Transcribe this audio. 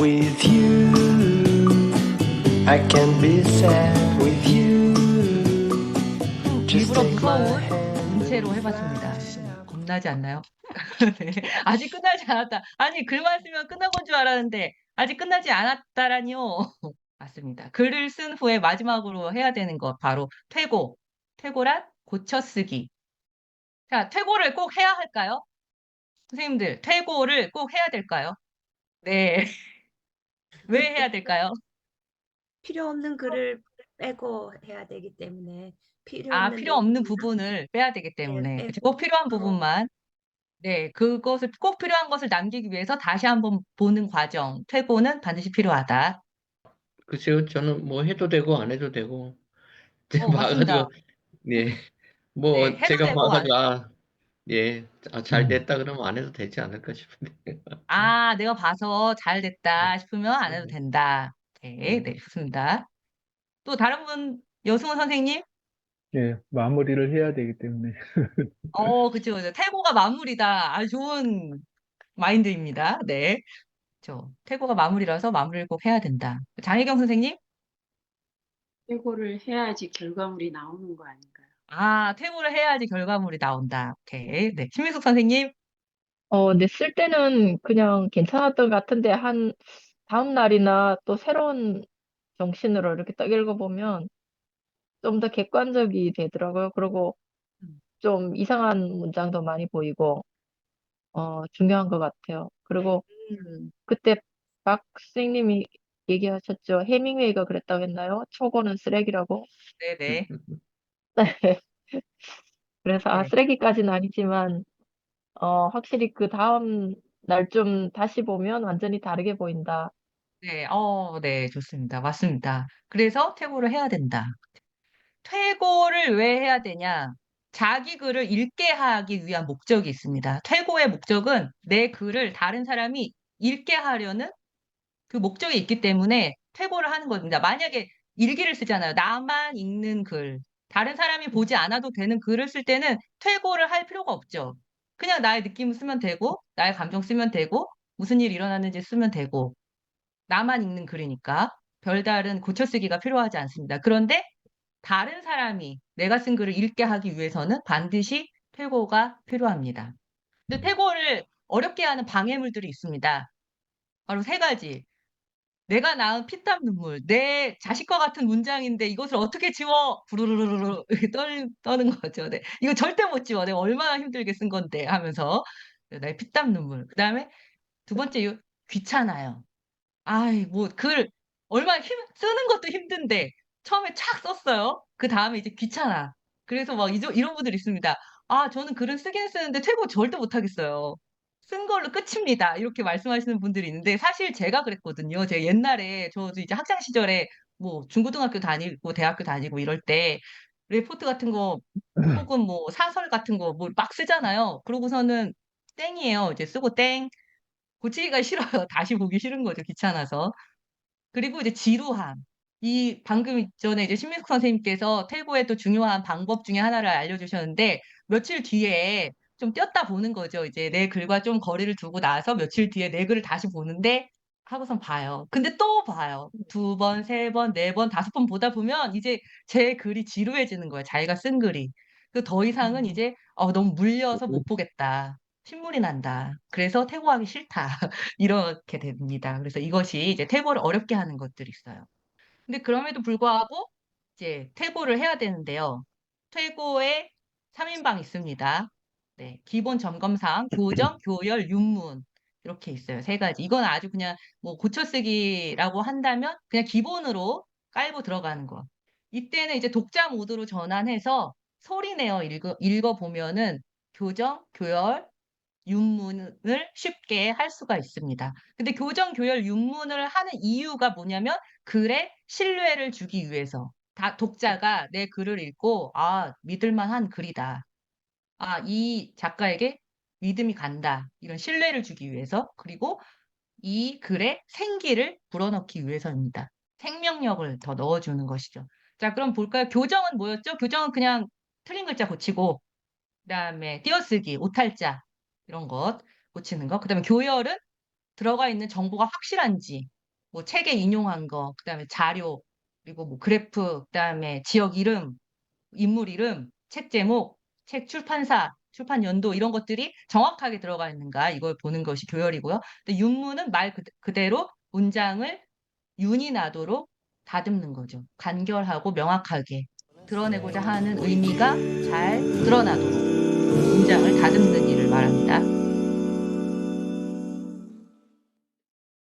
with you. I can be sad with you. Just 일부러 take my 무서운 hand 문체로 and 해봤습니다. fly. 겁나지 않나요? 네. 아직 끝나지 않았다. 아니, 글만 쓰면 끝나본 줄 알았는데, 아직 끝나지 않았다라니요. 맞습니다. 글을 쓴 후에 마지막으로 해야 되는 것, 바로 퇴고. 퇴고란 고쳐쓰기. 자, 퇴고를 꼭 해야 할까요? 선생님들, 퇴고를 꼭 해야 될까요? 네. 왜 해야 될까요? 필요 없는 글을 빼고 해야 되기 때문에 필요 아, 없는 필요 없는 내용은 부분을 빼야 되기 네, 때문에. 그쵸? 꼭 빼고 필요한 부분만. 네, 그것을 꼭 필요한 것을 남기기 위해서 다시 한번 보는 과정, 퇴고는 반드시 필요하다. 글쎄요, 저는 뭐 해도 되고 안 해도 되고 맞습니다. 봐가지고 예, 네, 뭐 해도 제가 되고 안 해도. 봐가지고 예, 잘 됐다 그러면 안 해도 되지 않을까 싶은데. 아, 내가 봐서 잘 네, 됐다 싶으면 안 해도 네, 된다. 오케이, 네. 네, 좋습니다. 또 다른 분, 여승훈 선생님? 예, 마무리를 해야 되기 때문에. 그쵸. 퇴고가 마무리다. 아주 좋은 마인드입니다. 네. 퇴고가 마무리라서 마무리를 꼭 해야 된다. 장혜경 선생님? 퇴고를 해야지 결과물이 나오는 거 아닌가요? 아, 퇴고를 해야지 결과물이 나온다. 오케이. 네. 신민숙 선생님? 근데 쓸 때는 그냥 괜찮았던 것 같은데, 다음 날이나 또 새로운 정신으로 이렇게 딱 읽어보면 좀 더 객관적이 되더라고요. 그리고 음, 좀 이상한 문장도 많이 보이고, 중요한 것 같아요. 그리고 음, 그때 박 선생님이 얘기하셨죠. 해밍웨이가 그랬다고 했나요? 초고는 쓰레기라고. 네네. 그래서, 네. 쓰레기까지는 아니지만, 확실히 그 다음 날 좀 다시 보면 완전히 다르게 보인다. 네, 네, 좋습니다. 맞습니다. 그래서 퇴고를 해야 된다. 퇴고를 왜 해야 되냐? 자기 글을 읽게 하기 위한 목적이 있습니다. 퇴고의 목적은 내 글을 다른 사람이 읽게 하려는 그 목적이 있기 때문에 퇴고를 하는 겁니다. 만약에 일기를 쓰잖아요. 나만 읽는 글. 다른 사람이 보지 않아도 되는 글을 쓸 때는 퇴고를 할 필요가 없죠. 그냥 나의 느낌을 쓰면 되고, 나의 감정 쓰면 되고, 무슨 일이 일어났는지 쓰면 되고, 나만 읽는 글이니까 별다른 고쳐쓰기가 필요하지 않습니다. 그런데 다른 사람이 내가 쓴 글을 읽게 하기 위해서는 반드시 퇴고가 필요합니다. 근데 퇴고를 어렵게 하는 방해물들이 있습니다. 바로 세 가지. 내가 낳은 피땀 눈물, 내 자식과 같은 문장인데 이것을 어떻게 지워? 부르르르르 이렇게 떠는 거죠. 네. 이거 절대 못 지워. 내가 얼마나 힘들게 쓴 건데 하면서 나의 피땀 눈물. 그다음에 두 번째 귀찮아요. 아이, 뭐, 얼마나 쓰는 것도 힘든데, 처음에 착 썼어요. 그 다음에 이제 귀찮아. 그래서 막 이런 분들이 있습니다. 아, 저는 글은 쓰긴 쓰는데 퇴고 절대 못하겠어요. 쓴 걸로 끝입니다. 이렇게 말씀하시는 분들이 있는데, 사실 제가 그랬거든요. 제가 옛날에, 저도 이제 학창 시절에, 뭐, 중고등학교 다니고, 대학교 다니고 이럴 때, 레포트 같은 거, 혹은 뭐, 사설 같은 거, 뭐, 막 쓰잖아요. 그러고서는 땡이에요. 이제 쓰고 땡. 고치기가 싫어요. 다시 보기 싫은 거죠. 귀찮아서. 그리고 이제 지루함. 이 방금 전에 이제 신민숙 선생님께서 퇴고의 또 중요한 방법 중에 하나를 알려주셨는데 며칠 뒤에 좀 띄었다 보는 거죠. 이제 내 글과 좀 거리를 두고 나서 며칠 뒤에 내 글을 다시 보는데 하고선 봐요. 근데 또 봐요. 두 번, 세 번, 네 번, 다섯 번 보다 보면 이제 제 글이 지루해지는 거예요. 자기가 쓴 글이. 그 더 이상은 이제 너무 물려서 못 보겠다. 신물이 난다. 그래서 퇴고하기 싫다. 이렇게 됩니다. 그래서 이것이 이제 퇴고를 어렵게 하는 것들이 있어요. 근데 그럼에도 불구하고 이제 퇴고를 해야 되는데요. 퇴고에 3인방 있습니다. 네, 기본 점검사항, 교정, 교열, 윤문 이렇게 있어요. 세 가지. 이건 아주 그냥 뭐 고쳐쓰기라고 한다면 그냥 기본으로 깔고 들어가는 거. 이때는 이제 독자 모드로 전환해서 소리 내어 읽어보면은 교정, 교열, 윤문을 쉽게 할 수가 있습니다. 근데 교정, 교열, 윤문을 하는 이유가 뭐냐면 글에 신뢰를 주기 위해서. 독자가 내 글을 읽고 믿을 만한 글이다. 이 작가에게 믿음이 간다. 이런 신뢰를 주기 위해서. 그리고 이 글에 생기를 불어넣기 위해서입니다. 생명력을 더 넣어주는 것이죠. 자, 그럼 볼까요? 교정은 뭐였죠? 교정은 그냥 틀린 글자 고치고 그다음에 띄어쓰기, 오탈자 이런 것 고치는 거. 그다음에 교열은 들어가 있는 정보가 확실한지, 뭐 책에 인용한 거, 그다음에 자료, 그리고 뭐 그래프, 그다음에 지역 이름, 인물 이름, 책 제목, 책 출판사, 출판 연도 이런 것들이 정확하게 들어가 있는가 이걸 보는 것이 교열이고요. 근데 윤문은 말 그대로 문장을 윤이 나도록 다듬는 거죠. 간결하고 명확하게 드러내고자 하는 의미가 잘 드러나도록 문장을 다듬는 일을 말합니다.